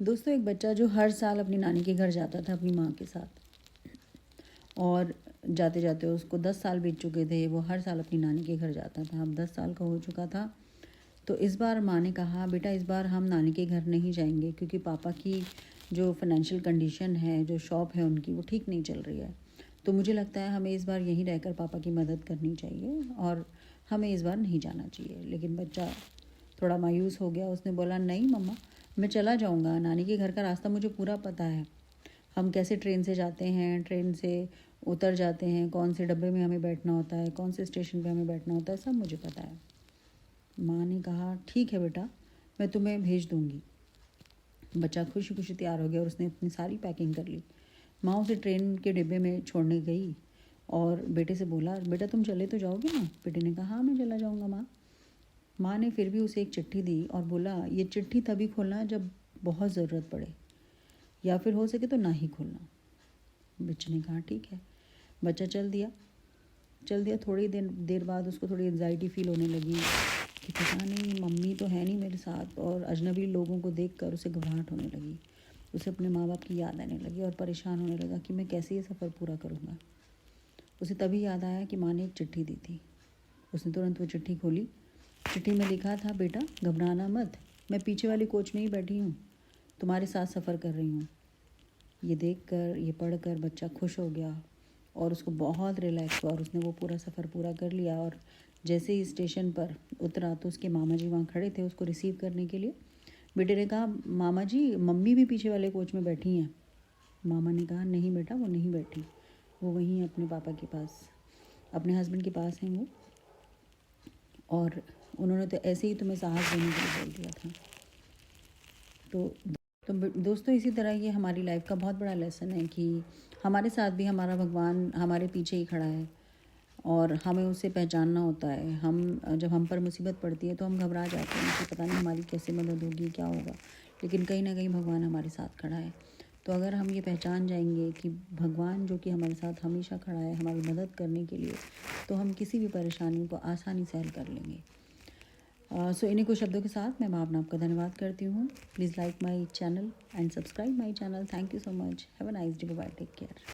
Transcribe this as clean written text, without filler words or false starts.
दोस्तों, एक बच्चा जो हर साल अपनी नानी के घर जाता था अपनी माँ के साथ, और जाते जाते उसको 10 साल बीत चुके थे। वो हर साल अपनी नानी के घर जाता था। अब 10 साल का हो चुका था। तो इस बार माँ ने कहा, बेटा इस बार हम नानी के घर नहीं जाएंगे, क्योंकि पापा की जो फाइनेंशियल कंडीशन है, जो शॉप है उनकी, वो ठीक नहीं चल रही है। तो मुझे लगता है हमें इस बार यहीं रहकर पापा की मदद करनी चाहिए और हमें इस बार नहीं जाना चाहिए। लेकिन बच्चा थोड़ा मायूस हो गया। उसने बोला, नहीं मम्मा, मैं चला जाऊंगा। नानी के घर का रास्ता मुझे पूरा पता है। हम कैसे ट्रेन से जाते हैं, ट्रेन से उतर जाते हैं, कौन से डब्बे में हमें बैठना होता है, कौन से स्टेशन पे हमें बैठना होता है, सब मुझे पता है। माँ ने कहा, ठीक है बेटा, मैं तुम्हें भेज दूँगी। बच्चा खुशी खुशी तैयार हो गया और उसने अपनी सारी पैकिंग कर ली। माँ उसे ट्रेन के डिब्बे में छोड़ने गई और बेटे से बोला, बेटा तुम चले तो जाओगे ना? बेटे ने कहा, हाँ मैं चला जाऊँगा माँ। माँ ने फिर भी उसे एक चिट्ठी दी और बोला, ये चिट्ठी तभी खोलना जब बहुत ज़रूरत पड़े, या फिर हो सके तो ना ही खोलना। बच्चे ने कहा, ठीक है। बच्चा चल दिया। थोड़ी देर बाद उसको थोड़ी एंजाइटी फील होने लगी कि पता नहीं मम्मी तो है नहीं मेरे साथ, और अजनबी लोगों को देखकर उसे घबराहट होने लगी। उसे अपने माँ बाप की याद आने लगी और परेशान होने लगा कि मैं कैसे ये सफ़र पूरा करूँगा। उसे तभी याद आया कि माँ ने एक चिट्ठी दी थी। उसने तुरंत वो चिट्ठी खोली। चिट्ठी में लिखा था, बेटा घबराना मत, मैं पीछे वाली कोच में ही बैठी हूँ, तुम्हारे साथ सफ़र कर रही हूँ। ये पढ़कर बच्चा खुश हो गया और उसको बहुत रिलैक्स हुआ और उसने वो पूरा सफ़र पूरा कर लिया। और जैसे ही स्टेशन पर उतरा तो उसके मामा जी वहाँ खड़े थे उसको रिसीव करने के लिए। बेटे ने कहा, मामा जी मम्मी भी पीछे वाले कोच में बैठी हैं। मामा ने कहा, नहीं बेटा, वो नहीं बैठी, वो वहीं अपने पापा के पास, अपने हस्बैंड के पास हैं वो, और उन्होंने तो ऐसे ही तुम्हें साहस देने के लिए बोल दिया था। तो दोस्तों, इसी तरह ये हमारी लाइफ का बहुत बड़ा लेसन है कि हमारे साथ भी हमारा भगवान हमारे पीछे ही खड़ा है और हमें उसे पहचानना होता है। जब हम पर मुसीबत पड़ती है तो हम घबरा जाते हैं कि पता नहीं हमारी कैसे मदद होगी, क्या होगा, लेकिन कहीं ना कहीं भगवान हमारे साथ खड़ा है। तो अगर हम ये पहचान जाएंगे कि भगवान जो कि हमारे साथ हमेशा खड़ा है हमारी मदद करने के लिए, तो हम किसी भी परेशानी को आसानी से हल कर लेंगे। सो इन्हीं कुछ शब्दों के साथ मैं भावना आपका धन्यवाद करती हूँ। Please like my channel and subscribe my channel. Thank you so much. Have a nice day. Bye, take care.